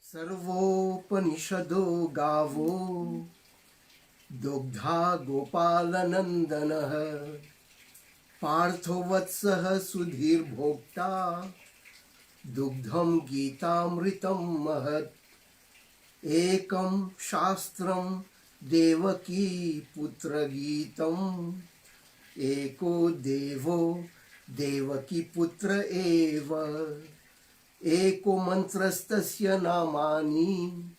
सर्वोपनिषदो गावो दुग्धा गोपालनन्दनः पार्थो वत्सः सुधीर्भोक्ता दुग्धं गीतामृतं महत् एकं शास्त्रं देवकी पुत्रगीतम् एको देवो देवकी पुत्र एव एको मंत्रस्तस्य नामानि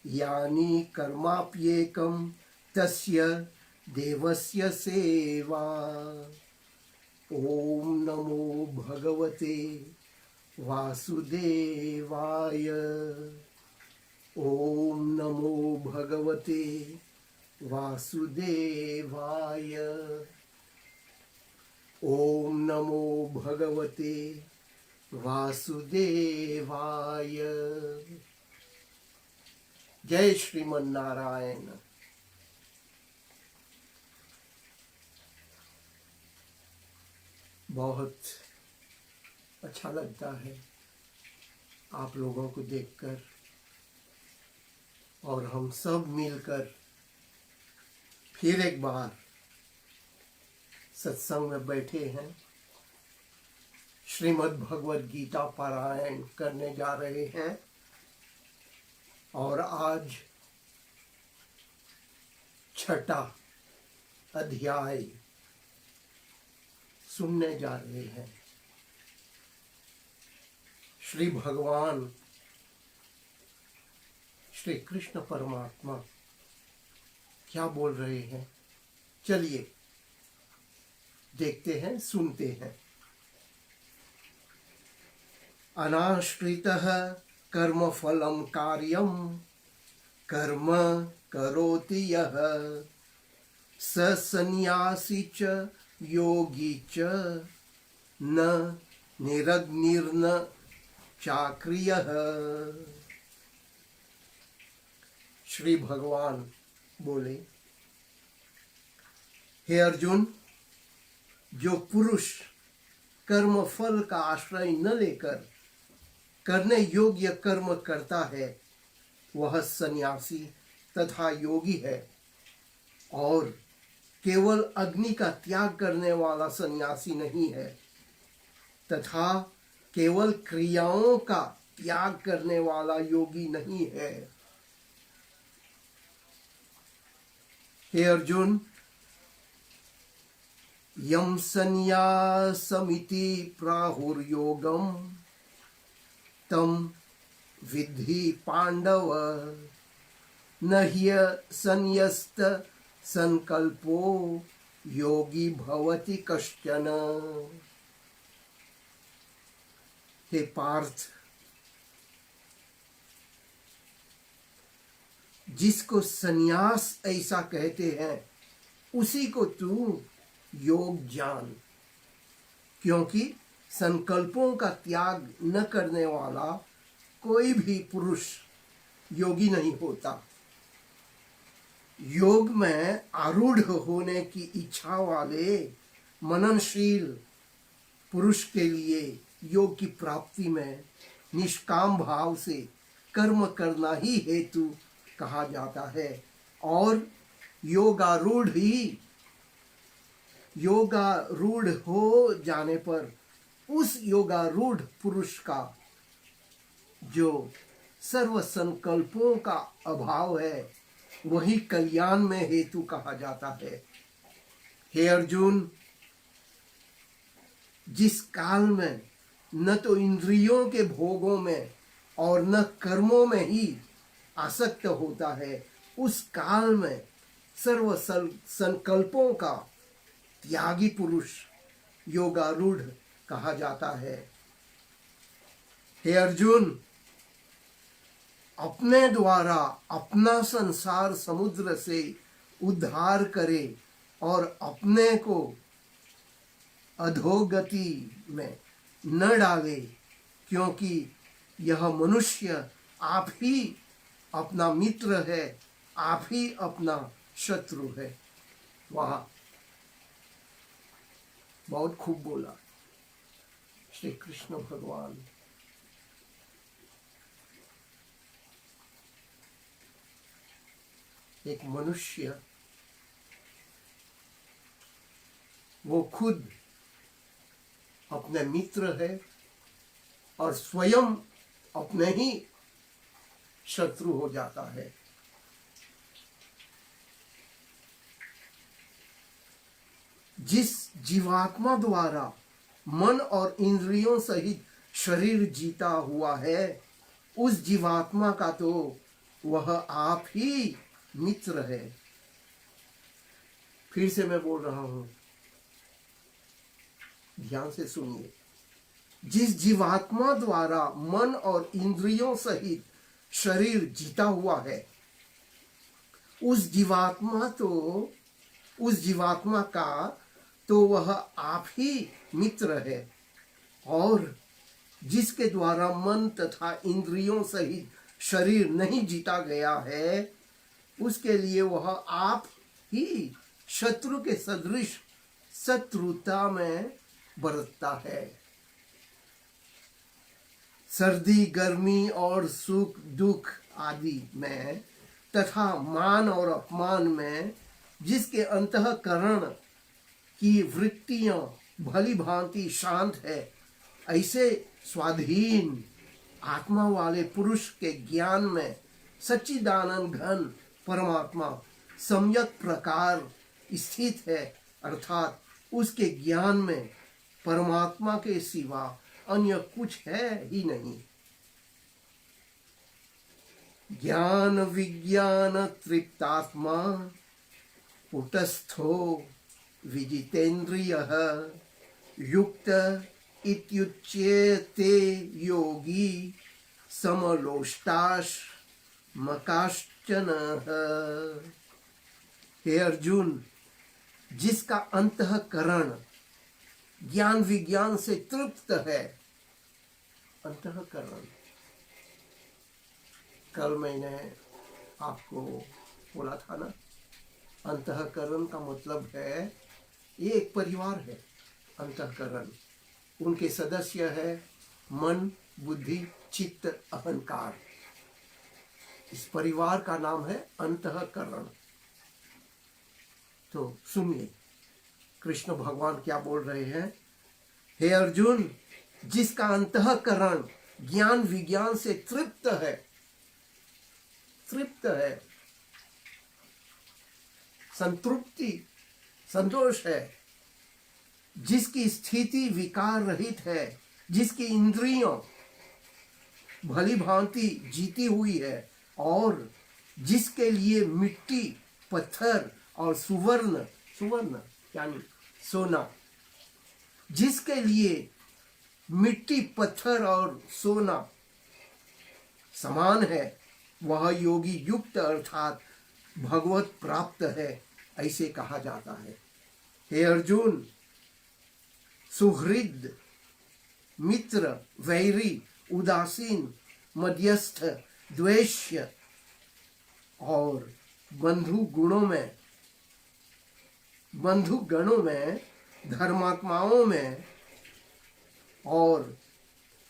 यानि कर्माप्येकं तस्य देवस्य सेवा। ओम नमो भगवते वासुदेवाय। ओम नमो भगवते वासुदेवाय। ओम नमो भगवते वासुदेवाय। जय श्रीमन नारायण। बहुत अच्छा लगता है आप लोगों को देखकर, और हम सब मिलकर फिर एक बार सत्संग में बैठे हैं। श्रीमद् भगवद गीता पारायण करने जा रहे हैं और आज छठा अध्याय सुनने जा रहे हैं। श्री भगवान श्री कृष्ण परमात्मा क्या बोल रहे हैं, चलिए देखते हैं, सुनते हैं। अनाश्रितः कर्मफलं कार्यं कर्म करोति यः स सन्यासी च योगी च न निरग्निर्न चाक्रियः। श्री भगवान बोले, हे अर्जुन, जो पुरुष कर्म फल का आश्रय न लेकर करने योग्य कर्म करता है वह सन्यासी तथा योगी है, और केवल अग्नि का त्याग करने वाला सन्यासी नहीं है तथा केवल क्रियाओं का त्याग करने वाला योगी नहीं है। हे अर्जुन, यम संन्यासमिति प्राहुर्योगम तम विद्धि पांडव न ह्यसन्यस्त संकल्पो योगी भवति कश्चन। हे पार्थ, जिसको संन्यास ऐसा कहते हैं उसी को तू योग जान, क्योंकि संकल्पों का त्याग न करने वाला कोई भी पुरुष योगी नहीं होता। योग में आरूढ़ होने की इच्छा वाले मननशील पुरुष के लिए योग की प्राप्ति में निष्काम भाव से कर्म करना ही हेतु कहा जाता है, और योगारूढ़ हो जाने पर उस योगारूढ़ पुरुष का जो सर्व संकल्पों का अभाव है वही कल्याण में हेतु कहा जाता है। हे अर्जुन, जिस काल में न तो इंद्रियों के भोगों में और न कर्मों में ही आसक्त होता है, उस काल में सर्व संकल्पों का त्यागी पुरुष योगारूढ़ कहा जाता है। हे अर्जुन, अपने द्वारा अपना संसार समुद्र से उद्धार करे और अपने को अधोगति में न डाले, क्योंकि यह मनुष्य आप ही अपना मित्र है, आप ही अपना शत्रु है। वाह, बहुत खूब बोला श्री कृष्ण भगवान। एक मनुष्य वो खुद अपने मित्र है और स्वयं अपने ही शत्रु हो जाता है। जिस जीवात्मा द्वारा मन और इंद्रियों सहित शरीर जीता हुआ है, उस जीवात्मा का तो वह आप ही मित्र है। फिर से मैं बोल रहा हूं, ध्यान से सुनिए। जिस जीवात्मा द्वारा मन और इंद्रियों सहित शरीर जीता हुआ है, उस जीवात्मा का तो वह आप ही मित्र है। और जिसके द्वारा मन तथा इंद्रियों सहित शरीर नहीं जीता गया है, उसके लिए वह आप ही शत्रु के सदृश शत्रुता में बरतता है। सर्दी गर्मी और सुख दुख आदि में तथा मान और अपमान में जिसके अंतःकरण की वृत्तियां भली भांति शांत है, ऐसे स्वाधीन आत्मा वाले पुरुष के ज्ञान में सच्चिदानंद घन परमात्मा सम्यक प्रकार स्थित है। अर्थात उसके ज्ञान में परमात्मा के सिवा अन्य कुछ है ही नहीं। ज्ञान विज्ञान तृप्तात्मा कुटस्थो विजितेन्द्रियः युक्त इत्युच्यते योगी समलोष्टाश मकाश्चनः। हे अर्जुन, जिसका अंतःकरण ज्ञान विज्ञान से तृप्त है, अंतःकरण, कल मैंने आपको बोला था ना, अंतःकरण का मतलब है ये एक परिवार है। अंतःकरण उनके सदस्य है मन बुद्धि चित्त अहंकार। इस परिवार का नाम है अंतःकरण। तो सुनिए कृष्ण भगवान क्या बोल रहे हैं। हे अर्जुन, जिसका अंतःकरण ज्ञान विज्ञान से तृप्त है, संतृप्ति संतोष है, जिसकी स्थिति विकार रहित है, जिसकी इंद्रियों भली भांति जीती हुई है, और जिसके लिए मिट्टी पत्थर और सुवर्ण यानी सोना, जिसके लिए मिट्टी पत्थर और सोना समान है, वह योगी युक्त अर्थात भगवत प्राप्त है, ऐसे कहा जाता है। हे अर्जुन, सुहृद मित्र वैरी उदासीन मध्यस्थ द्वेष्य और बंधु गणों में धर्मात्माओं में और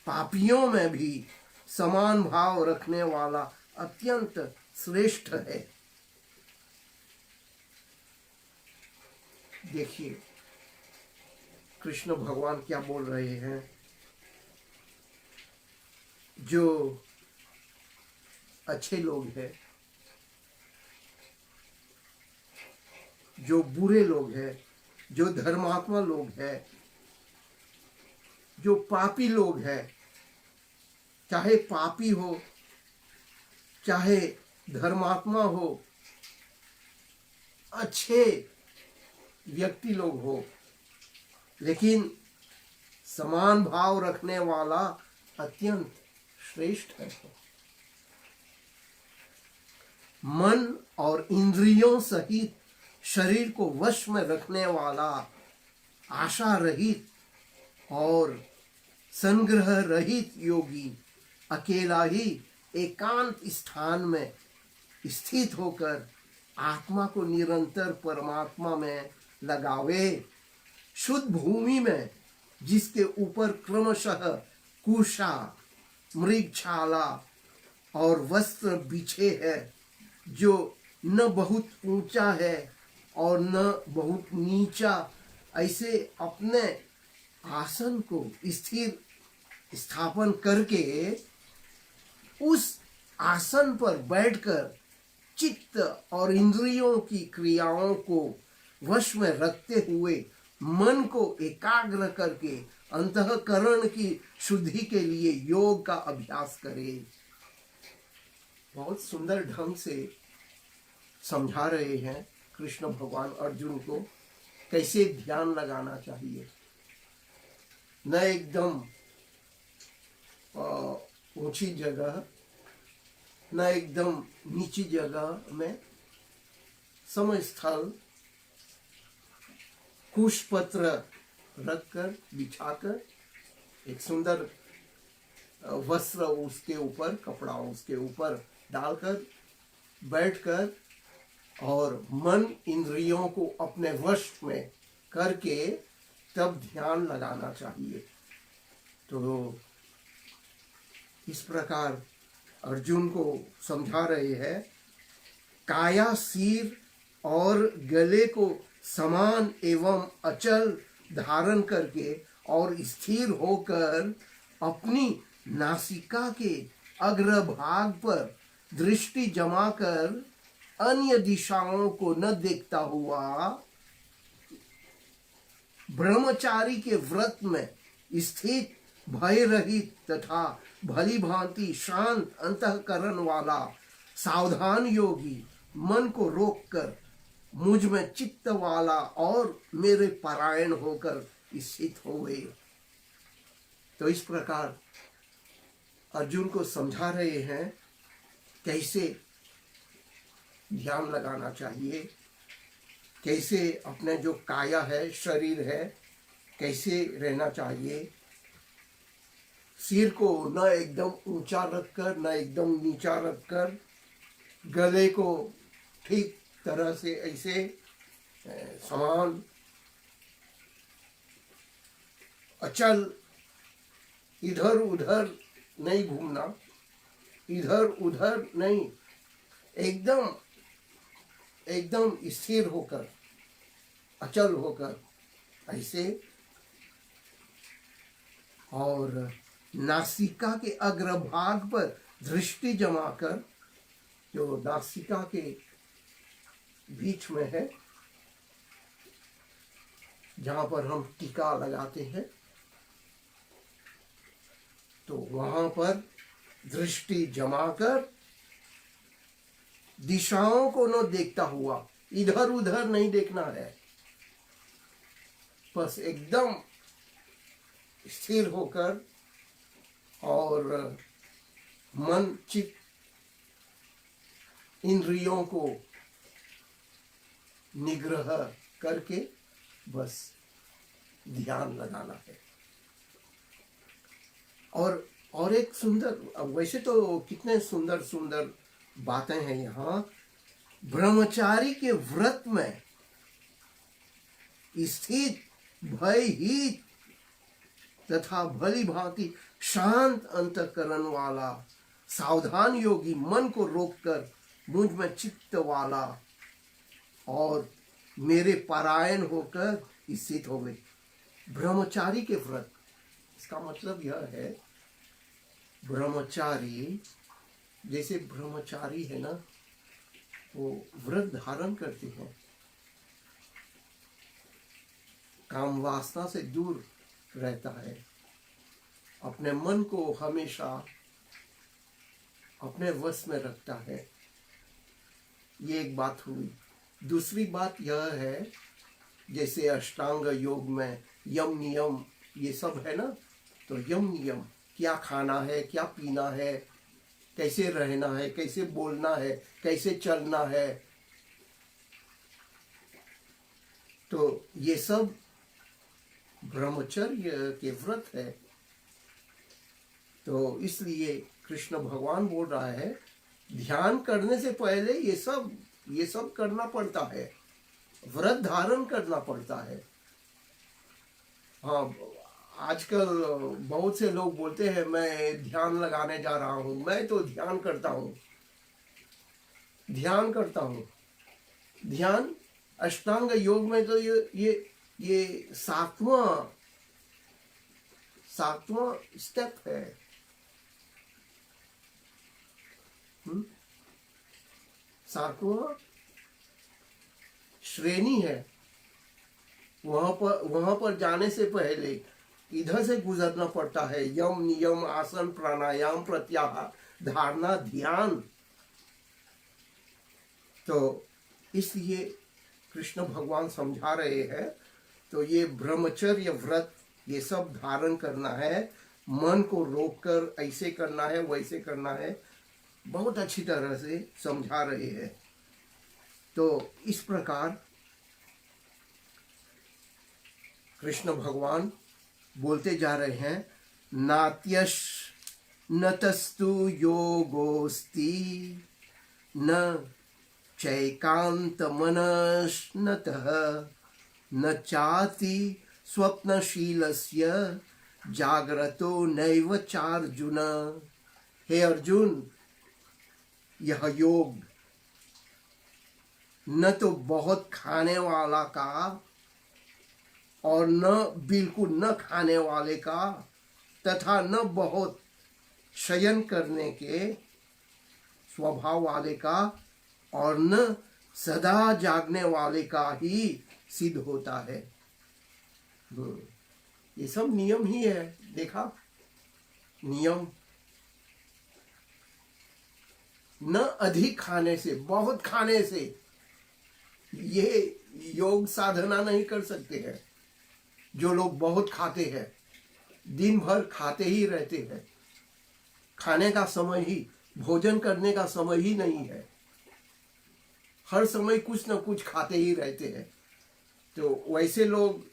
पापियों में भी समान भाव रखने वाला अत्यंत श्रेष्ठ है। देखिए कृष्ण भगवान क्या बोल रहे हैं। जो अच्छे लोग हैं, जो बुरे लोग हैं, जो धर्मात्मा लोग हैं, जो पापी लोग हैं, चाहे पापी हो चाहे धर्मात्मा हो, अच्छे व्यक्ति लोग हो, लेकिन समान भाव रखने वाला अत्यंत श्रेष्ठ है। मन और इंद्रियों सहित शरीर को वश में रखने वाला आशा रहित और संग्रह रहित योगी अकेला ही एकांत स्थान में स्थित होकर आत्मा को निरंतर परमात्मा में लगावे, शुद्ध भूमि में, जिसके ऊपर क्रमशः कुशा, मृगछाला और वस्त्र बिछे है, जो न बहुत ऊंचा है और न बहुत नीचा, ऐसे अपने आसन को स्थिर स्थापन करके उस आसन पर बैठकर चित्त और इंद्रियों की क्रियाओं को वश में रखते हुए मन को एकाग्र करके अंतःकरण की शुद्धि के लिए योग का अभ्यास करें। बहुत सुंदर ढंग से समझा रहे हैं कृष्ण भगवान अर्जुन को कैसे ध्यान लगाना चाहिए। न एकदम ऊंची जगह, न एकदम नीची जगह में, समस्थल कुश पत्र रखकर, बिछाकर, एक सुंदर वस्त्र उसके ऊपर, कपड़ा उसके ऊपर डालकर बैठकर और मन इंद्रियों को अपने वश में करके तब ध्यान लगाना चाहिए। तो इस प्रकार अर्जुन को समझा रहे हैं, काया, सिर और गले को समान एवं अचल धारण करके और स्थिर होकर अपनी नासिका के अग्रभाग पर दृष्टि जमाकर अन्य दिशाओं को न देखता हुआ ब्रह्मचारी के व्रत में स्थित, भय रहित तथा भली भांति शांत अंतःकरण वाला सावधान योगी मन को रोककर मुझ में चित्त वाला और मेरे परायण होकर स्थित होवे। तो इस प्रकार अर्जुन को समझा रहे हैं कैसे ध्यान लगाना चाहिए, कैसे अपने जो काया है, शरीर है, कैसे रहना चाहिए। सिर को न एकदम ऊंचा रखकर, न एकदम नीचा रखकर, गले को ठीक तरह से ऐसे समान, अचल, इधर उधर नहीं घूमना, इधर उधर नहीं, एकदम एकदम स्थिर होकर, अचल होकर ऐसे। और नासिका के अग्रभाग पर दृष्टि जमाकर, जो नासिका के बीच में है, जहां पर हम टीका लगाते हैं, तो वहां पर दृष्टि जमाकर दिशाओं को न देखता हुआ, इधर उधर नहीं देखना है, बस एकदम स्थिर होकर और मन चित्त इंद्रियों को निग्रह करके बस ध्यान लगाना है। और एक सुंदर, वैसे तो कितने सुंदर सुंदर बातें हैं यहाँ। ब्रह्मचारी के व्रत में स्थित, भयहीत तथा भली भांति शांत अंतःकरण वाला सावधान योगी मन को रोककर मुझ में चित्त वाला और मेरे परायण होकर स्थित हो गए। ब्रह्मचारी के व्रत, इसका मतलब यह है, ब्रह्मचारी, जैसे ब्रह्मचारी है ना, वो व्रत धारण करते हैं, काम वासना से दूर रहता है, अपने मन को हमेशा अपने वश में रखता है। ये एक बात हुई। दूसरी बात यह है, जैसे अष्टांग योग में यम नियम ये सब है ना, तो यम नियम, क्या खाना है, क्या पीना है, कैसे रहना है, कैसे बोलना है, कैसे चलना है, तो ये सब ब्रह्मचर्य के व्रत है। तो इसलिए कृष्ण भगवान बोल रहा है, ध्यान करने से पहले ये सब करना पड़ता है, व्रत धारण करना पड़ता है। हाँ, आजकल बहुत से लोग बोलते हैं मैं ध्यान लगाने जा रहा हूँ। मैं तो ध्यान करता हूँ, ध्यान करता हूँ। ध्यान अष्टांग योग में तो ये सातवां सातवां स्टेप है। सातवां श्रेणी है। वहां पर जाने से पहले इधर से गुजरना पड़ता है। यम, नियम, आसन, प्राणायाम, प्रत्याहार, धारणा, ध्यान। तो इसलिए कृष्ण भगवान समझा रहे हैं, तो ये ब्रह्मचर्य व्रत ये सब धारण करना है। मन को रोककर ऐसे करना है, वैसे करना है। बहुत अच्छी तरह से समझा रहे हैं। तो इस प्रकार कृष्ण भगवान बोलते जा रहे हैं, नात्यश नतस्तु योगोस्ति न चैकांत मनस्नतः न चाति स्वप्नशीलस्य जागरतो नैव चार्जुन। हे अर्जुन, यह योग न तो बहुत खाने वाला का और न बिल्कुल न खाने वाले का, तथा न बहुत शयन करने के स्वभाव वाले का, और न सदा जागने वाले का ही सिद्ध होता है। ये सब नियम ही है। देखा, नियम न अधिक खाने से, बहुत खाने से ये योग साधना नहीं कर सकते हैं। जो लोग बहुत खाते हैं, दिन भर खाते ही रहते हैं, खाने का समय ही, भोजन करने का समय ही नहीं है, हर समय कुछ न कुछ खाते ही रहते हैं, तो वैसे लोग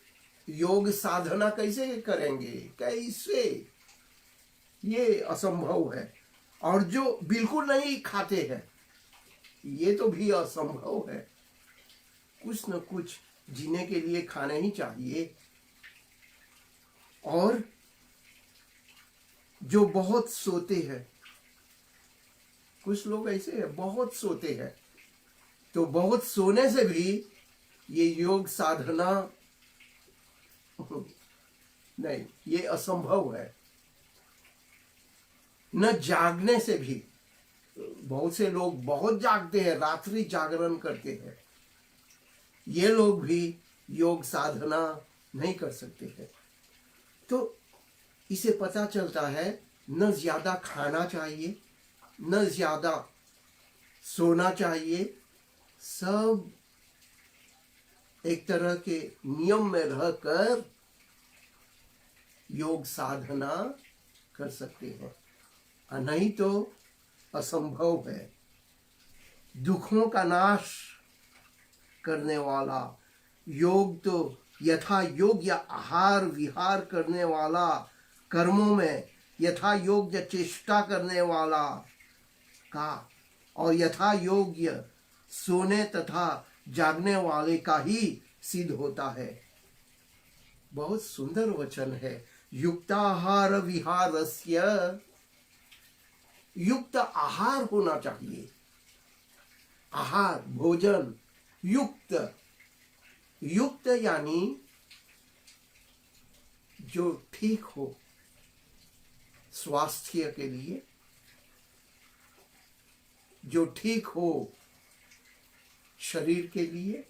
योग साधना कैसे करेंगे? कैसे? ये असंभव है। और जो बिल्कुल नहीं खाते हैं, ये तो भी असंभव है। कुछ न कुछ जीने के लिए खाना ही चाहिए। और जो बहुत सोते हैं, कुछ लोग ऐसे हैं बहुत सोते हैं, तो बहुत सोने से भी ये योग साधना नहीं, ये असंभव है। न जागने से भी, बहुत से लोग बहुत जागते हैं, रात्रि जागरण करते हैं, ये लोग भी योग साधना नहीं कर सकते हैं। तो इसे पता चलता है, न ज्यादा खाना चाहिए, न ज्यादा सोना चाहिए, सब एक तरह के नियम में रहकर योग साधना कर सकते हैं, नहीं तो असंभव है। दुखों का नाश करने वाला योग तो यथा योग्य आहार विहार करने वाला, कर्मों में यथा योग्य चेष्टा करने वाला का, और यथा योग्य सोने तथा जागने वाले का ही सिद्ध होता है। बहुत सुंदर वचन है। युक्ताहार विहारस्य, युक्त आहार होना चाहिए। आहार, भोजन युक्त, युक्त यानी जो ठीक हो स्वास्थ्य के लिए, जो ठीक हो शरीर के लिए,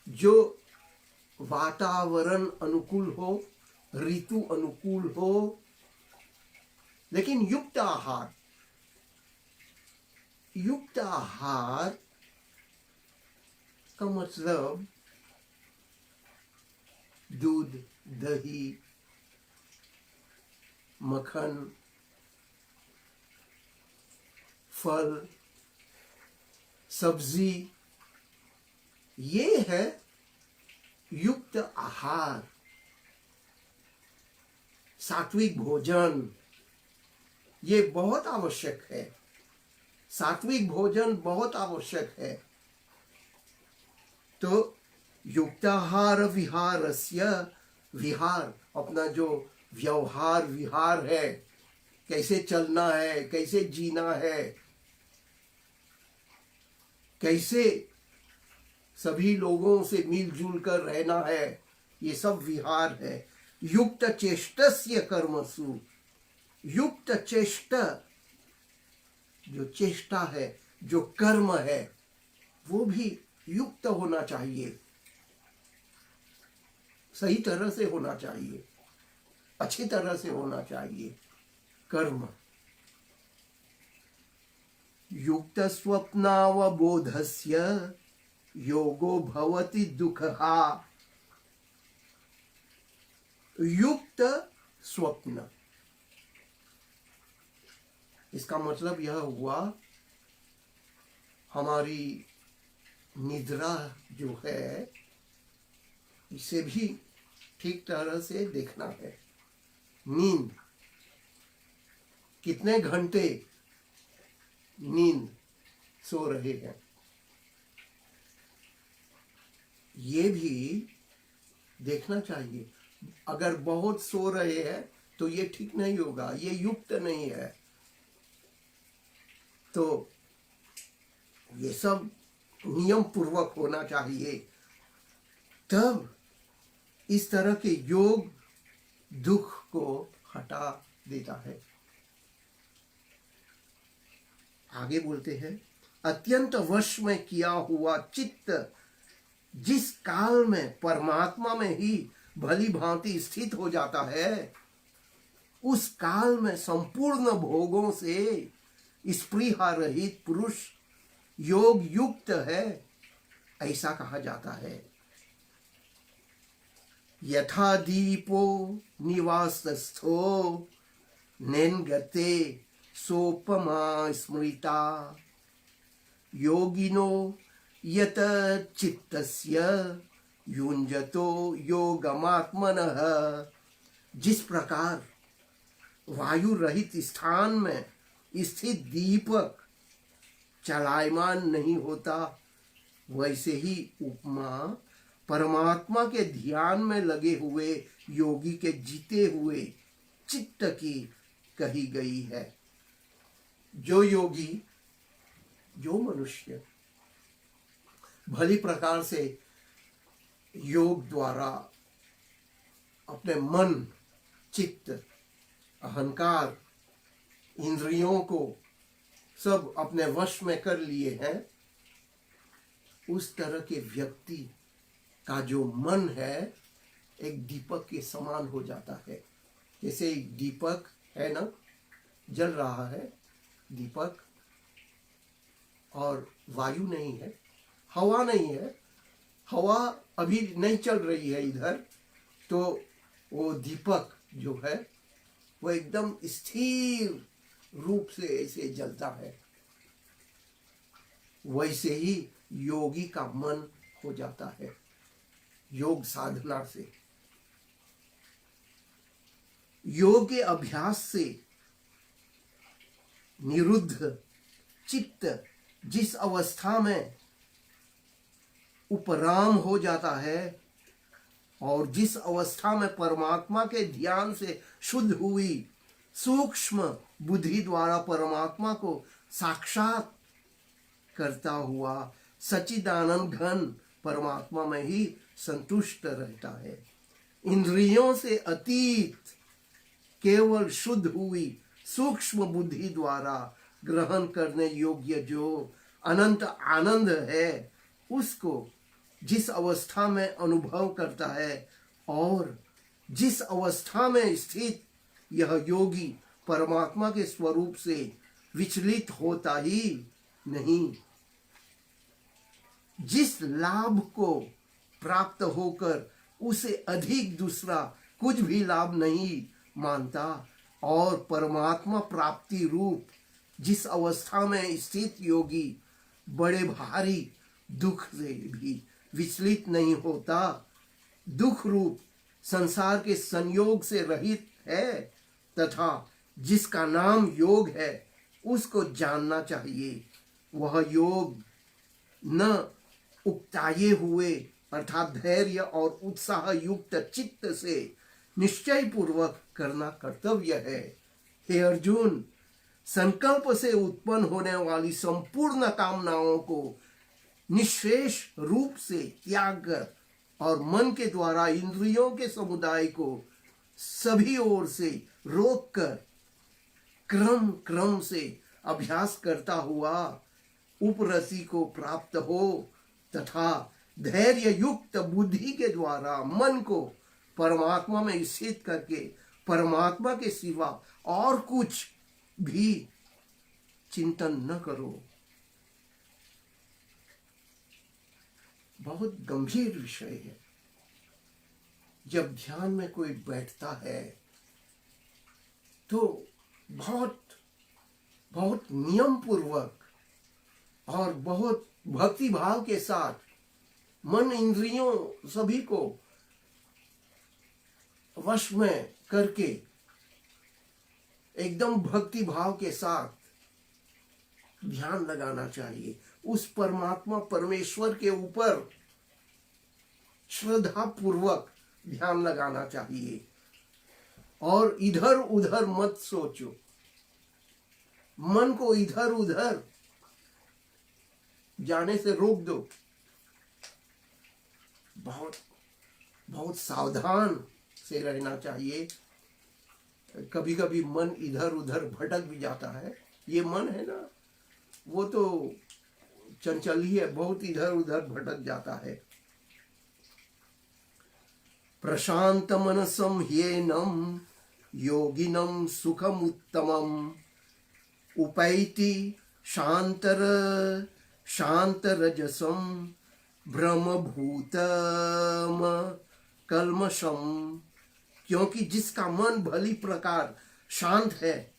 जो वातावरण अनुकूल हो, ऋतु अनुकूल हो, लेकिन युक्त आहार, युक्त आहार का मतलब दूध, दही, मक्खन, फल, सब्जी, ये है युक्त आहार। सात्विक भोजन ये बहुत आवश्यक है। सात्विक भोजन बहुत आवश्यक है। तो युक्ताहार विहारस्य विहार, अपना जो व्यवहार विहार है, कैसे चलना है, कैसे जीना है, कैसे सभी लोगों से मिलजुल कर रहना है, ये सब विहार है। युक्त चेष्टस्य कर्मसु, युक्त चेष्ट, जो चेष्टा है, जो कर्म है, वो भी युक्त होना चाहिए, सही तरह से होना चाहिए, अच्छी तरह से होना चाहिए कर्म। युक्त स्वप्नावबोधस्य योगो भवति दुःखः। युक्त स्वप्न, इसका मतलब यह हुआ हमारी निद्रा जो है, इसे भी ठीक तरह से देखना है। नींद, कितने घंटे नींद सो रहे हैं, ये भी देखना चाहिए। अगर बहुत सो रहे हैं तो ये ठीक नहीं होगा, ये युक्त नहीं है। तो ये सब नियम पूर्वक होना चाहिए, तब इस तरह के योग दुख को हटा देता है। आगे बोलते हैं, अत्यंत वश में किया हुआ चित्त जिस काल में परमात्मा में ही भली भांति स्थित हो जाता है, उस काल में संपूर्ण भोगों से स्पृहा रहित पुरुष योग युक्त है, ऐसा कहा जाता है। यथा दीपो निवासस्थो नेन्गते सोपमा स्मृता योगिनो यत चित्तस्य युञ्जतो योगमात्मनः। जिस प्रकार वायु रहित स्थान में स्थित दीपक चलायमान नहीं होता, वैसे ही उपमा परमात्मा के ध्यान में लगे हुए योगी के जीते हुए चित्त की कही गई है। जो योगी, जो मनुष्य भली प्रकार से योग द्वारा अपने मन, चित्त, अहंकार, इंद्रियों को सब अपने वश में कर लिए हैं, उस तरह के व्यक्ति का जो मन है एक दीपक के समान हो जाता है। जैसे एक दीपक है ना, जल रहा है दीपक, और वायु नहीं है, हवा नहीं है, हवा अभी नहीं चल रही है इधर, तो वो दीपक जो है वो एकदम स्थिर रूप से ऐसे जलता है। वैसे ही योगी का मन हो जाता है योग साधना से। योग के अभ्यास से निरुद्ध चित्त जिस अवस्था में उपराम हो जाता है और जिस अवस्था में परमात्मा के ध्यान से शुद्ध हुई सूक्ष्म बुद्धि द्वारा परमात्मा को साक्षात करता हुआ सच्चिदानंद घन परमात्मा में ही संतुष्ट रहता है। इंद्रियों से अतीत केवल शुद्ध हुई सूक्ष्म बुद्धि द्वारा ग्रहण करने योग्य जो अनंत आनंद है, उसको जिस अवस्था में अनुभव करता है और जिस अवस्था में स्थित यह योगी परमात्मा के स्वरूप से विचलित होता ही नहीं, जिस लाभ को प्राप्त होकर उसे अधिक दूसरा कुछ भी लाभ नहीं मानता और परमात्मा प्राप्ति रूप जिस अवस्था में स्थित योगी बड़े भारी दुख से भी विचलित नहीं होता, दुख रूप संसार के संयोग से रहित है तथा जिसका नाम योग है, उसको जानना चाहिए। वह योग न उकताए हुए अर्थात धैर्य और उत्साह युक्त चित्त से निश्चय पूर्वक करना कर्तव्य है। हे अर्जुन, संकल्प से उत्पन्न होने वाली संपूर्ण कामनाओं को निःशेष रूप से त्याग कर और मन के द्वारा इंद्रियों के समुदाय को सभी ओर से रोक कर क्रम क्रम से अभ्यास करता हुआ उपरति को प्राप्त हो तथा धैर्य युक्त बुद्धि के द्वारा मन को परमात्मा में स्थित करके परमात्मा के सिवा और कुछ भी चिंतन न करो। बहुत गंभीर विषय है। जब ध्यान में कोई बैठता है तो बहुत बहुत नियम पूर्वक और बहुत भक्ति भाव के साथ मन इंद्रियों सभी को वश में करके एकदम भक्ति भाव के साथ ध्यान लगाना चाहिए। उस परमात्मा परमेश्वर के ऊपर श्रद्धा पूर्वक ध्यान लगाना चाहिए और इधर उधर मत सोचो। मन को इधर उधर जाने से रोक दो। बहुत बहुत सावधान से रहना चाहिए। कभी कभी मन इधर उधर भटक भी जाता है। ये मन है ना, वो तो चंचल ही है, बहुत इधर उधर भटक जाता है। प्रशांत मनसम ह्येनम योगिनम सुखम उत्तमम उपैति शांतर शांतरजसम ब्रह्मभूतम कल्मषम। क्योंकि जिसका मन भली प्रकार शांत है,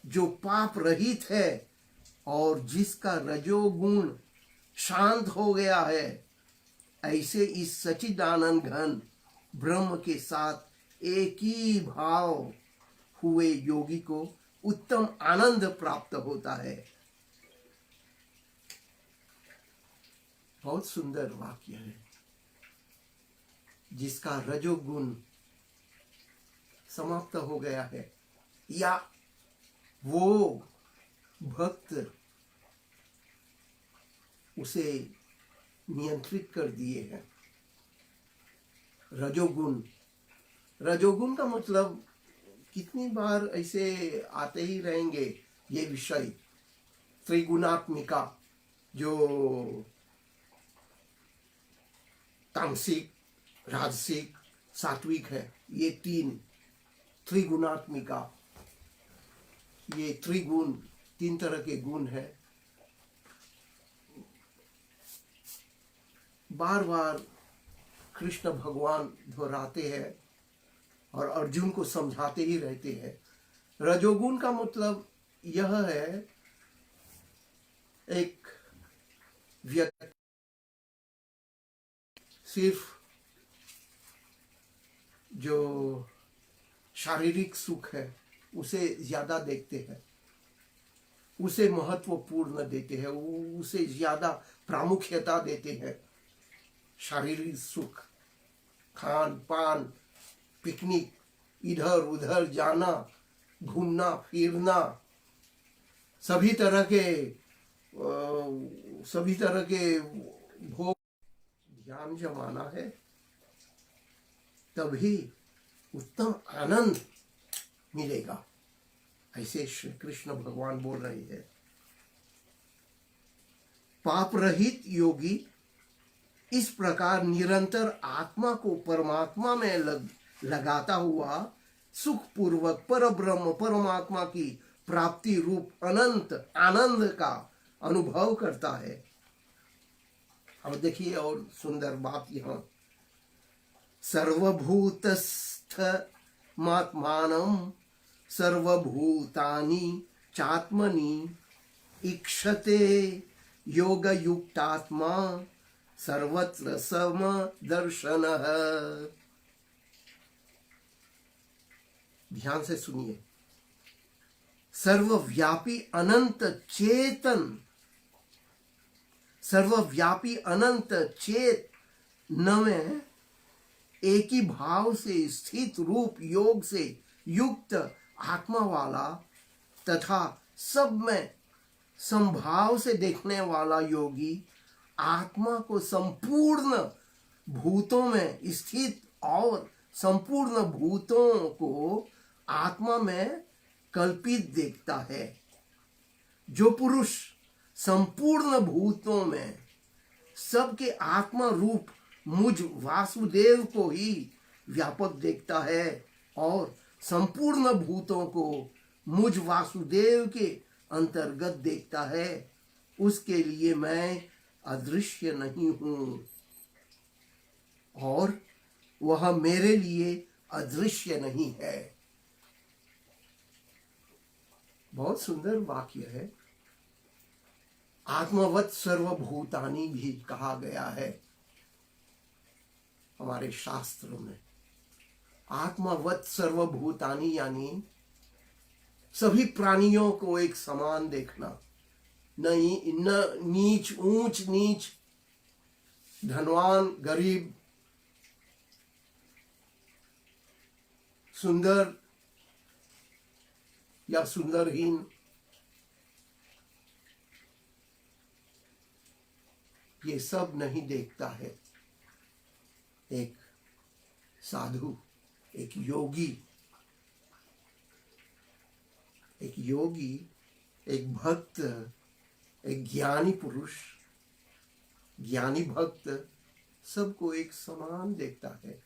जो पाप रहित है और जिसका रजोगुण शांत हो गया है, ऐसे इस सच्चिदानंद घन ब्रह्म के साथ एक ही भाव हुए योगी को उत्तम आनंद प्राप्त होता है। बहुत सुंदर वाक्य है। जिसका रजोगुण समाप्त हो गया है या वो भक्त उसे नियंत्रित कर दिए हैं। रजोगुण का मतलब कितनी बार ऐसे आते ही रहेंगे ये विषय। त्रिगुणात्मिका जो तामसिक, राजसिक, सात्विक है, ये तीन त्रिगुणात्मिका, ये त्रिगुण, तीन तरह के गुण है। बार बार कृष्ण भगवान दोहराते हैं और अर्जुन को समझाते ही रहते हैं। रजोगुण का मतलब यह है, एक व्यक्ति सिर्फ जो शारीरिक सुख है उसे ज्यादा देखते हैं, उसे महत्वपूर्ण देते हैं, उसे ज्यादा प्रामुख्यता देते हैं। शारीरिक सुख, खान पान, पिकनिक, इधर उधर जाना, घूमना फिरना, सभी तरह के भोग, ध्यान जमाना है, तभी उत्तम आनंद मिलेगा। ऐसे श्री कृष्ण भगवान बोल रहे हैं। पाप रहित योगी इस प्रकार निरंतर आत्मा को परमात्मा में लगाता हुआ सुख पूर्वक पर ब्रह्म परमात्मा की प्राप्ति रूप अनंत आनंद का अनुभव करता है। अब देखिए और सुंदर बात यहाँ, सर्वभूतस्थ मात्मानं सर्वभूतानि चात्मनि इक्षते योगयुक्तात्मा सर्वत्र समदर्शनः। ध्यान से सुनिए। सर्वव्यापी अनंत चेतन, सर्वव्यापी अनंत चेत न में एक ही भाव से स्थित रूप योग से युक्त आत्मा वाला तथा सब में संभाव से देखने वाला योगी आत्मा को संपूर्ण भूतों में स्थित और संपूर्ण भूतों को आत्मा में कल्पित देखता है। जो पुरुष संपूर्ण भूतों में सबके आत्मा रूप मुझ वासुदेव को ही व्यापक देखता है और संपूर्ण भूतों को मुझ वासुदेव के अंतर्गत देखता है, उसके लिए मैं अदृश्य नहीं हूं और वह मेरे लिए अदृश्य नहीं है। बहुत सुंदर वाक्य है। आत्मवत् सर्वभूतानि भी कहा गया है हमारे शास्त्रों में। आत्मवत् सर्वभूतानि यानी सभी प्राणियों को एक समान देखना, न नीच ऊंच नीच, धनवान गरीब, सुंदर या सुंदरहीन, ये सब नहीं देखता है। एक साधु, एक योगी, एक भक्त, एक ज्ञानी पुरुष, ज्ञानी भक्त सबको एक समान देखता है।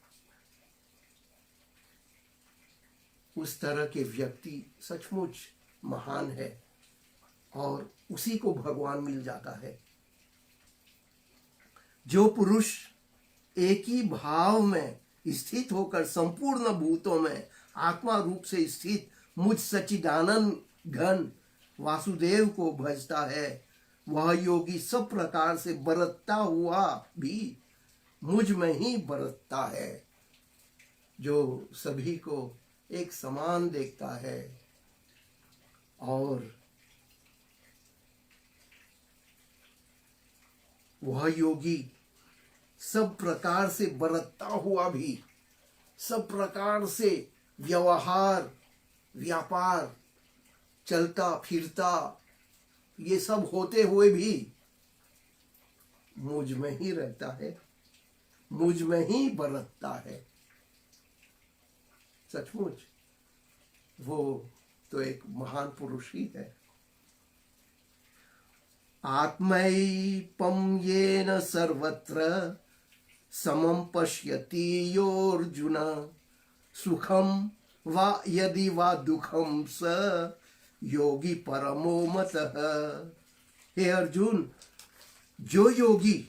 उस तरह के व्यक्ति सचमुच महान है और उसी को भगवान मिल जाता है। जो पुरुष एक ही भाव में स्थित होकर संपूर्ण भूतों में आत्मा रूप से स्थित मुझ सच्चिदानंद घन वासुदेव को भजता है, वह योगी सब प्रकार से बरतता हुआ भी मुझ में ही बरतता है, जो सभी को एक समान देखता है और वह योगी सब प्रकार से बरतता हुआ भी, सब प्रकार से व्यवहार व्यापार चलता फिरता ये सब होते हुए भी मुझ में ही रहता है, मुझ में ही बरतता है। सचमुच वो तो एक महान पुरुष ही है। आत्मैपं येन सर्वत्र समं पश्यति यो अर्जुन, सुखम वा यदि वा दुखम स योगी परमो मतः। हे अर्जुन, जो योगी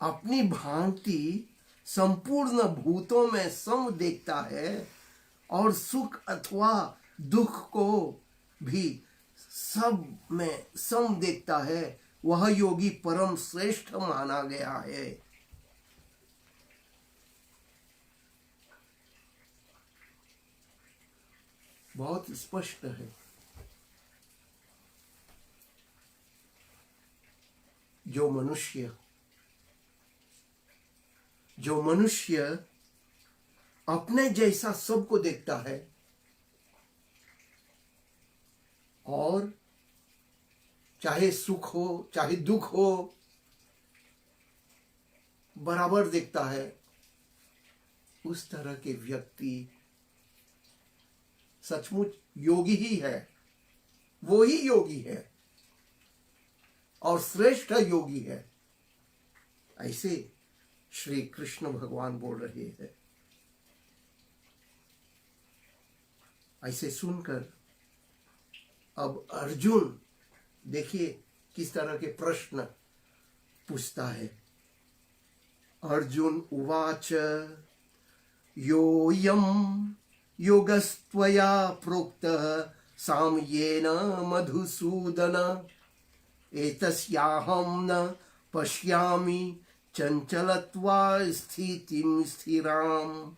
अपनी भांति संपूर्ण भूतों में सम देखता है और सुख अथवा दुख को भी सब में सम देखता है, वह योगी परम श्रेष्ठ माना गया है। बहुत स्पष्ट है। जो मनुष्य अपने जैसा सबको देखता है और चाहे सुख हो चाहे दुख हो बराबर देखता है, उस तरह के व्यक्ति सचमुच योगी ही है। वो ही योगी है और श्रेष्ठ योगी है। ऐसे श्री कृष्ण भगवान बोल रहे हैं। ऐसे सुनकर अब अर्जुन देखिए किस तरह के प्रश्न पूछता है। अर्जुन उवाच योऽयं योगस्त्वया प्रोक्तः साम्येन मधुसूदन, एतस्याहं न पश्यामि चंचलत्वा स्थितिं स्थिराम।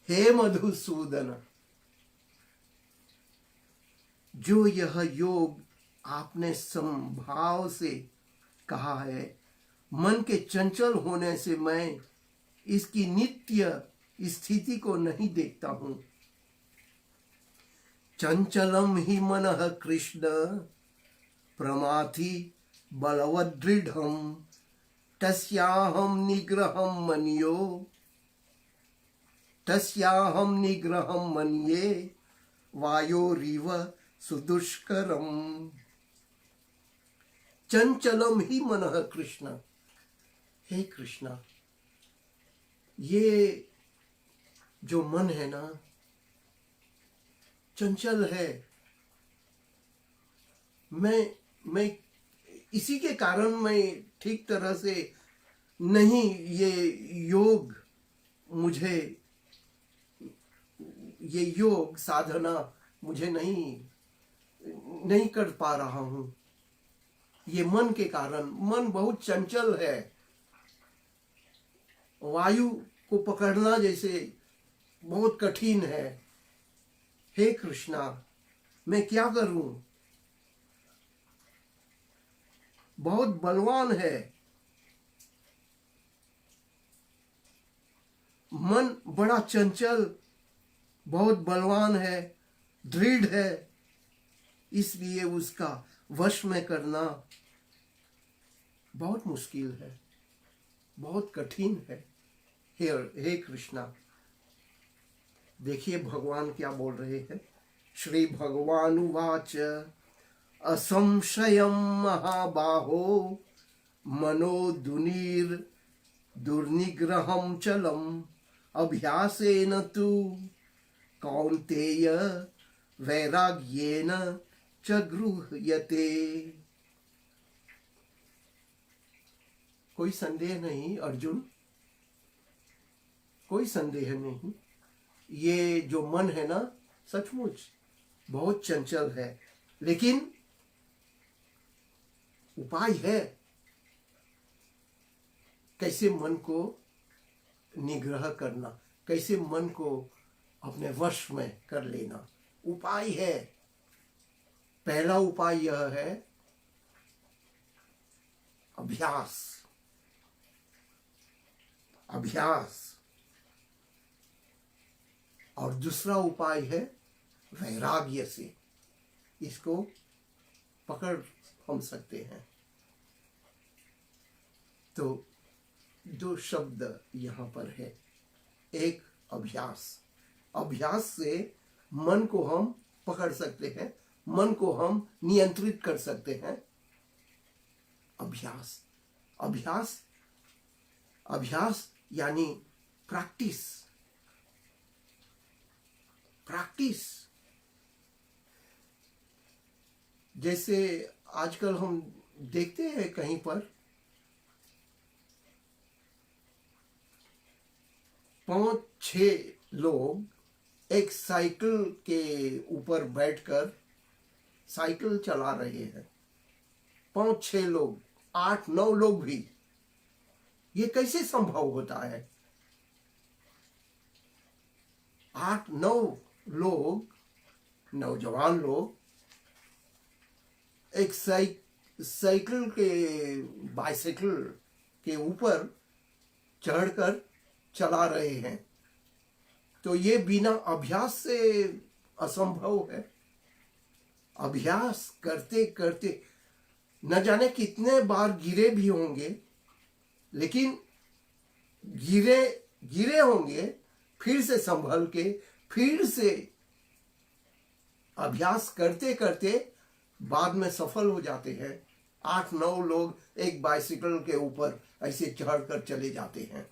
हे मधुसूदन, जो यह योग आपने समभाव से कहा है मन के चंचल होने से मैं इसकी नित्य स्थिति को नहीं देखता हूं। चंचलम ही मनः कृष्ण प्रमाथि बलवदृढ़म् तस्याहं निग्रहं मन्ये वायोरिव सुदुष्करम्। चंचलम ही मनः कृष्ण, हे कृष्णा, ये जो मन है ना चंचल है। मैं इसी के कारण मैं ठीक तरह से नहीं, ये योग मुझे, ये योग साधना मुझे नहीं कर पा रहा हूं। ये मन के कारण, मन बहुत चंचल है, वायु को पकड़ना जैसे बहुत कठिन है। हे कृष्णा, मैं क्या करूं? बहुत बलवान है मन, बड़ा चंचल, बहुत बलवान है, दृढ़ है, इसलिए उसका वश में करना बहुत मुश्किल है, बहुत कठिन है। हे कृष्णा, देखिए भगवान क्या बोल रहे हैं। श्री भगवान उवाच असंशयं महाबाहो मनो दुर्निग्रहं चलम् अभ्यासेन तु कौन्तेय वैराग्येन च गृह्यते। कोई संदेह नहीं अर्जुन, कोई संदेह नहीं, ये जो मन है ना सचमुच बहुत चंचल है, लेकिन उपाय है कैसे मन को निग्रह करना, कैसे मन को अपने वश में कर लेना। उपाय है। पहला उपाय यह है अभ्यास। अभ्यास। और दूसरा उपाय है वैराग्य से इसको पकड़ हम सकते हैं। तो दो शब्द यहाँ पर है, एक अभ्यास। अभ्यास से मन को हम पकड़ सकते हैं, मन को हम नियंत्रित कर सकते हैं। अभ्यास, अभ्यास, अभ्यास यानी प्रैक्टिस। प्रैक्टिस जैसे आजकल हम देखते हैं कहीं पर 5-6 लोग एक साइकिल के ऊपर बैठकर साइकिल चला रहे हैं। 5-6 लोग, 8-9 लोग भी। ये कैसे संभव होता है? 8-9 लोग, नौजवान लोग एक साइकिल के, बाइसाइकिल के ऊपर चढ़कर चला रहे हैं। तो ये बिना अभ्यास से असंभव है। अभ्यास करते करते न जाने कितने बार गिरे भी होंगे, लेकिन गिरे होंगे, फिर से संभल के, फिर से अभ्यास करते करते बाद में सफल हो जाते हैं। 8-9 लोग एक बाइसिकल के ऊपर ऐसे चढ़कर चले जाते हैं।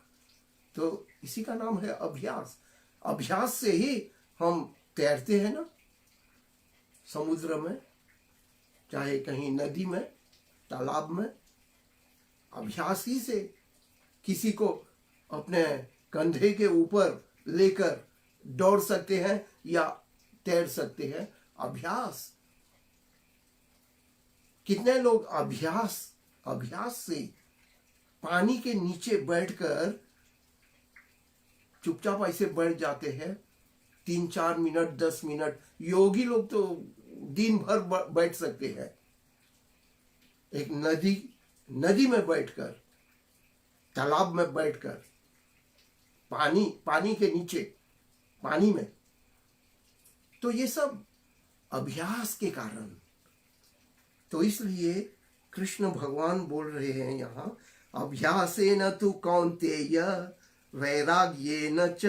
तो इसी का नाम है अभ्यास। अभ्यास से ही हम तैरते हैं ना, समुद्र में, चाहे कहीं नदी में, तालाब में। अभ्यास ही से किसी को अपने कंधे के ऊपर लेकर दौड़ सकते हैं या तैर सकते हैं। अभ्यास। कितने लोग अभ्यास से पानी के नीचे बैठकर चुपचाप ऐसे बैठ जाते हैं 3-4 मिनट, 10 मिनट। योगी लोग तो दिन भर बैठ सकते हैं एक नदी में बैठकर। तालाब में बैठकर, पानी के नीचे, पानी में। तो ये सब अभ्यास के कारण। तो इसलिए कृष्ण भगवान बोल रहे हैं यहाँ, अभ्यासेन तु कौन्तेय वैराग्येन च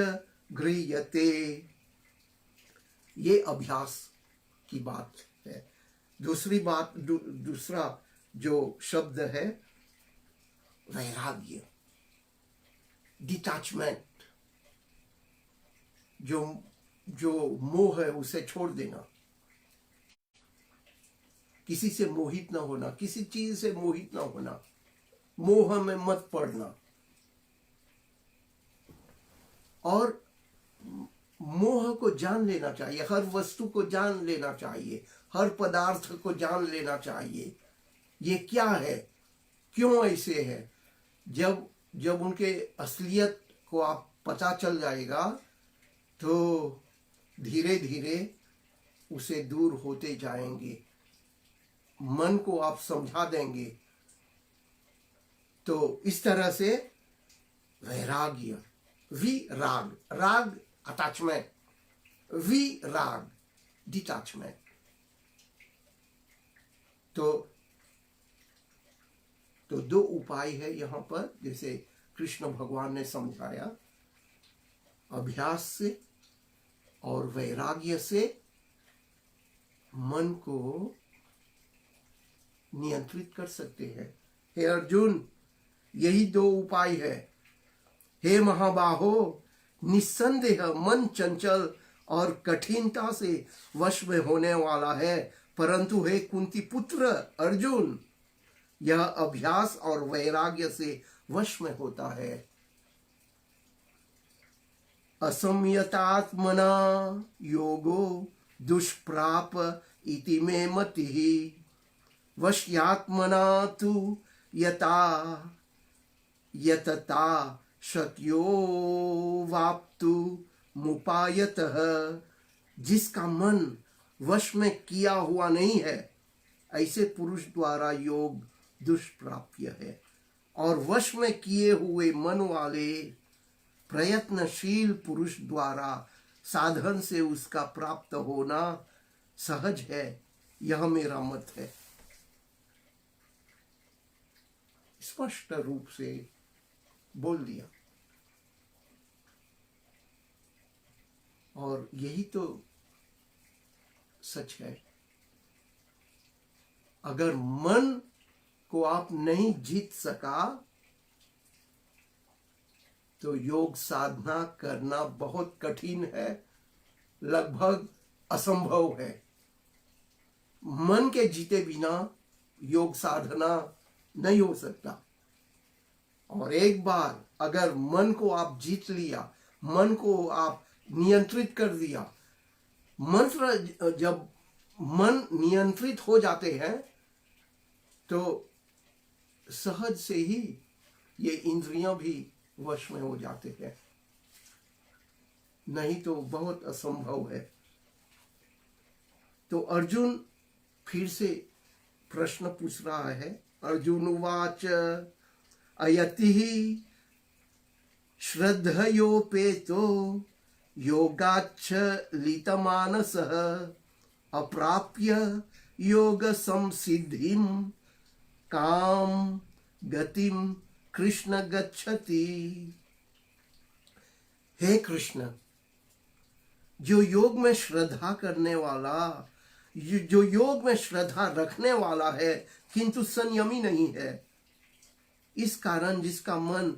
गृह्यते। ये अभ्यास की बात है। दूसरा जो शब्द है वैराग्य, डिटैचमेंट, जो मोह है उसे छोड़ देना, किसी से मोहित ना होना, किसी चीज से मोहित ना होना, मोह में मत पड़ना। और मोह को जान लेना चाहिए, हर वस्तु को जान लेना चाहिए, हर पदार्थ को जान लेना चाहिए, ये क्या है, क्यों ऐसे है। जब उनके असलियत को आप पता चल जाएगा तो धीरे धीरे उसे दूर होते जाएंगे। मन को आप समझा देंगे तो इस तरह से वैराग्य, राग अटैचमेंट, राग डिटैचमेंट। तो दो उपाय है यहां पर, जैसे कृष्ण भगवान ने समझाया, अभ्यास से और वैराग्य से मन को नियंत्रित कर सकते हैं। हे अर्जुन, यही दो उपाय है। हे महाबाहो, निस्संदेह मन चंचल और कठिनता से वश में होने वाला है, परंतु हे कुंती पुत्र अर्जुन, यह अभ्यास और वैराग्य से वश में होता है। असंयतात्मना योगो दुष्प्राप इति मे मतिः, वश्यात्मना तु यतता शक्यो वाप्तु मुपायतः। जिसका मन वश में किया हुआ नहीं है, ऐसे पुरुष द्वारा योग दुष्प्राप्य है। और वश में किए हुए मन वाले प्रयत्नशील पुरुष द्वारा साधन से उसका प्राप्त होना सहज है। यह मेरा मत है। स्पष्ट रूप से बोल दिया। और यही तो सच है। अगर मन को आप नहीं जीत सका तो योग साधना करना बहुत कठिन है, लगभग असंभव है। मन के जीते बिना योग साधना नहीं हो सकता। और एक बार अगर मन को आप जीत लिया, मन को आप नियंत्रित कर दिया, जब मन नियंत्रित हो जाते हैं तो सहज से ही ये इंद्रियां भी वश में हो जाते हैं, नहीं तो बहुत असंभव है। तो अर्जुन फिर से प्रश्न पूछ रहा है। अर्जुन उवाच अयतिः श्रद्धयोपेतो योगाच्छलितमानसः अप्राप्य योग संसिद्धिं काम गतिम कृष्ण गच्छति। हे कृष्ण, जो योग में श्रद्धा करने वाला, जो योग में श्रद्धा रखने वाला है किंतु संयमी नहीं है, इस कारण जिसका मन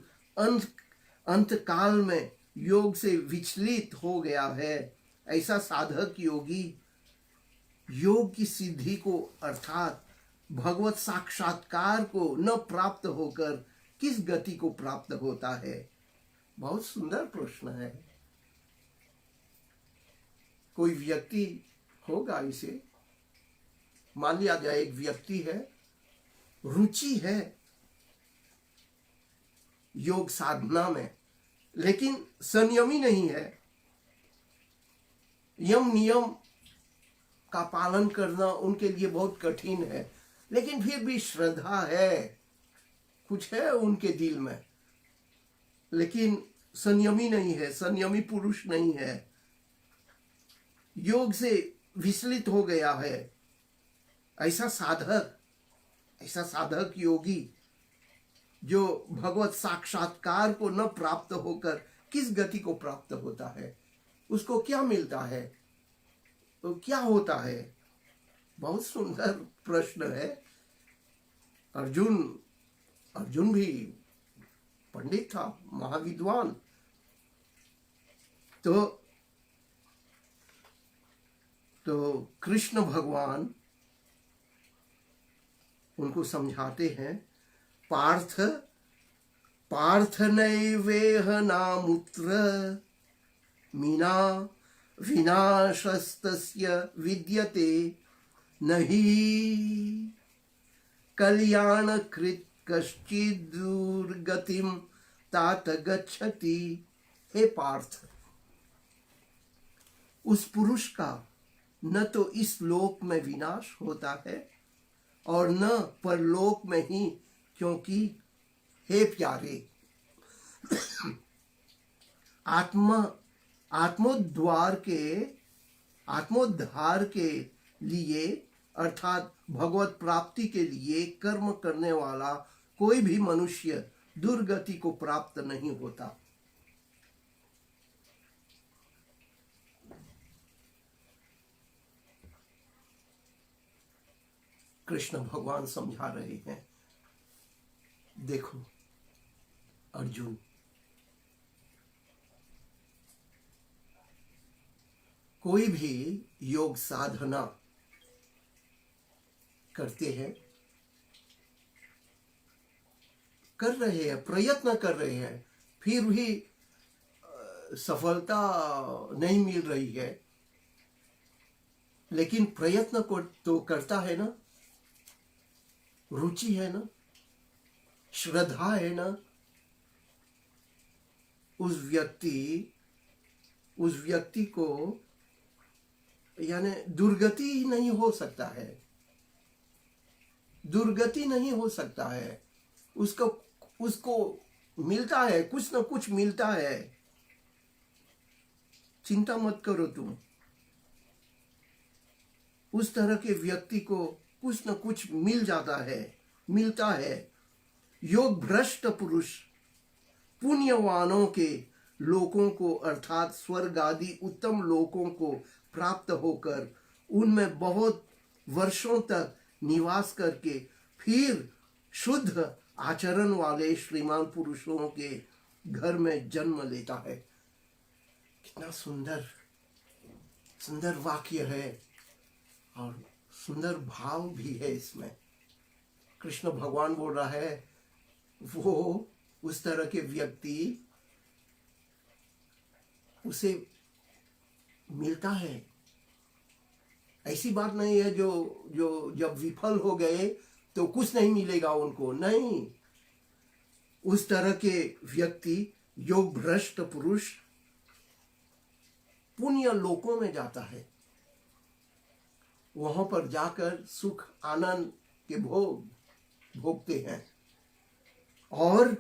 अंत काल में योग से विचलित हो गया है, ऐसा साधक योगी योग की सिद्धि को अर्थात भगवत साक्षात्कार को न प्राप्त होकर किस गति को प्राप्त होता है। बहुत सुंदर प्रश्न है। कोई व्यक्ति होगा, इसे मान लिया जाए एक व्यक्ति है, रुचि है योग साधना में, लेकिन संयमी नहीं है। यम नियम का पालन करना उनके लिए बहुत कठिन है, लेकिन फिर भी श्रद्धा है, कुछ है उनके दिल में, लेकिन संयमी नहीं है, संयमी पुरुष नहीं है, योग से विचलित हो गया है, ऐसा साधक योगी जो भगवत साक्षात्कार को न प्राप्त होकर किस गति को प्राप्त होता है, उसको क्या मिलता है, तो क्या होता है? बहुत सुंदर प्रश्न है। अर्जुन भी पंडित था, महाविद्वान। तो कृष्ण भगवान उनको समझाते हैं, पार्थ नैवेह नामुत्र मीना विनाशस्तस्य विद्यते नहि कल्याणकृत कश्चित् दुर्गतिम तात गच्छति। हे पार्थ, उस पुरुष का न तो इस लोक में विनाश होता है और न परलोक में ही, क्योंकि हे प्यारे, आत्मोद्धार के लिए अर्थात भगवत प्राप्ति के लिए कर्म करने वाला कोई भी मनुष्य दुर्गति को प्राप्त नहीं होता। कृष्ण भगवान समझा रहे हैं, देखो अर्जुन, कोई भी योग साधना करते हैं, कर रहे हैं, प्रयत्न कर रहे हैं, फिर भी सफलता नहीं मिल रही है, लेकिन प्रयत्न को तो करता है ना, रुचि है ना, श्रद्धा है ना, उस व्यक्ति को यानी दुर्गति नहीं हो सकता है, दुर्गति नहीं हो सकता है। उसको मिलता है, कुछ ना कुछ मिलता है। चिंता मत करो तुम, उस तरह के व्यक्ति को कुछ न कुछ मिल जाता है, मिलता है। योग भ्रष्ट पुरुष पुण्यवानों के लोकों को अर्थात स्वर्ग आदि उत्तम लोकों को प्राप्त होकर उनमें बहुत वर्षों तक निवास करके फिर शुद्ध आचरण वाले श्रीमान पुरुषों के घर में जन्म लेता है। कितना सुंदर सुंदर वाक्य है और सुंदर भाव भी है इसमें। कृष्ण भगवान बोल रहा है, वो उस तरह के व्यक्ति उसे मिलता है। ऐसी बात नहीं है जो जब विफल हो गए तो कुछ नहीं मिलेगा उनको, नहीं। उस तरह के व्यक्ति योग भ्रष्ट पुरुष पुण्य लोकों में जाता है, वहां पर जाकर सुख आनंद के भोगते हैं और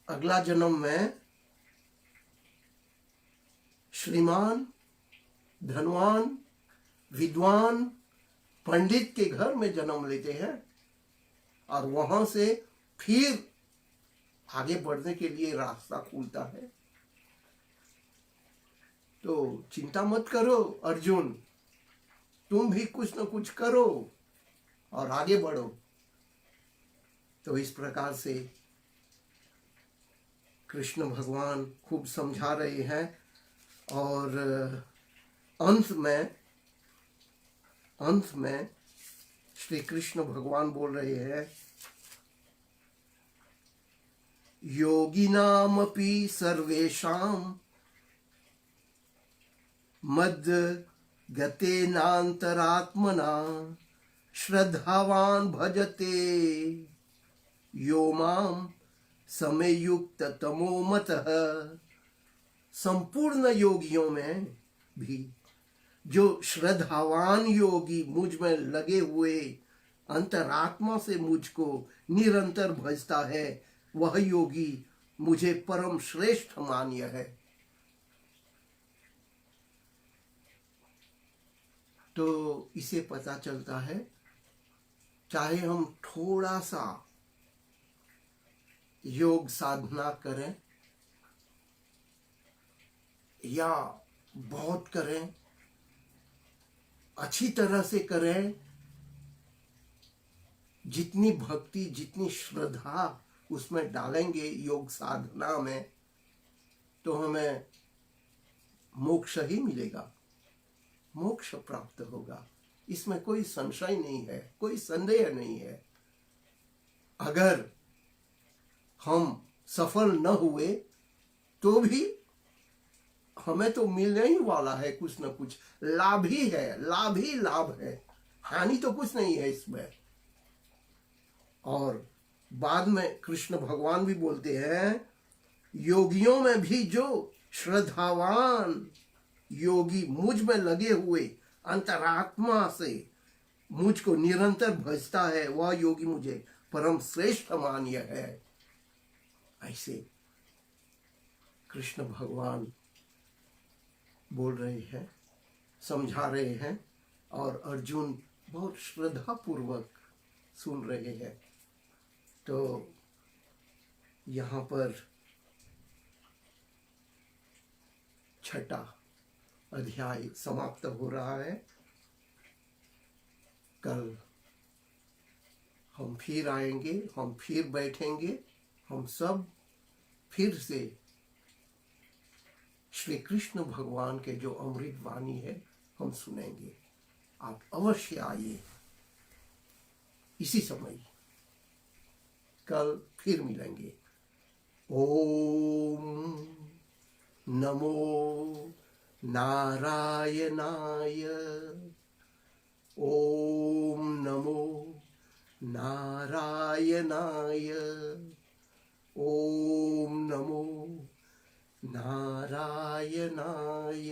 अगला जन्म में श्रीमान धनवान विद्वान पंडित के घर में जन्म लेते हैं और वहां से फिर आगे बढ़ने के लिए रास्ता खुलता है। तो चिंता मत करो अर्जुन, तुम भी कुछ न कुछ करो और आगे बढ़ो। तो इस प्रकार से कृष्ण भगवान खूब समझा रहे हैं और अंत में श्री कृष्ण भगवान बोल रहे हैं, योगिनामपि सर्वेषां मद गतेनांतरात्मना श्रद्धावान भजते यो माम समयुक्त तमो मतः। संपूर्ण योगियों में भी जो श्रद्धावान योगी मुझ में लगे हुए अंतरात्मा से मुझको निरंतर भजता है, वह योगी मुझे परम श्रेष्ठ मान्य है। तो इसे पता चलता है, चाहे हम थोड़ा सा योग साधना करें या बहुत करें, अच्छी तरह से करें, जितनी भक्ति जितनी श्रद्धा उसमें डालेंगे योग साधना में, तो हमें मोक्ष ही मिलेगा, मोक्ष प्राप्त होगा। इसमें कोई संशय नहीं है, कोई संदेह नहीं है। अगर हम सफल न हुए तो भी हमें तो मिलने ही वाला है, कुछ न कुछ लाभ ही है, लाभ ही लाभ है, हानि तो कुछ नहीं है इसमें। और बाद में कृष्ण भगवान भी बोलते हैं, योगियों में भी जो श्रद्धावान योगी मुझ में लगे हुए अंतरात्मा से मुझको निरंतर भजता है, वह योगी मुझे परम श्रेष्ठ मान्य है। ऐसे कृष्ण भगवान बोल रहे हैं, समझा रहे हैं, और अर्जुन बहुत श्रद्धा पूर्वक सुन रहे हैं। तो यहाँ पर 6वां अध्याय समाप्त हो रहा है। कल हम फिर आएंगे, हम फिर बैठेंगे, हम सब फिर से श्री कृष्ण भगवान के जो अमृत वाणी है हम सुनेंगे। आप अवश्य आइए इसी समय, कल फिर मिलेंगे। ओम नमो नारायणाय, ओम नमो नारायणाय, ओम नमो नारायणाय।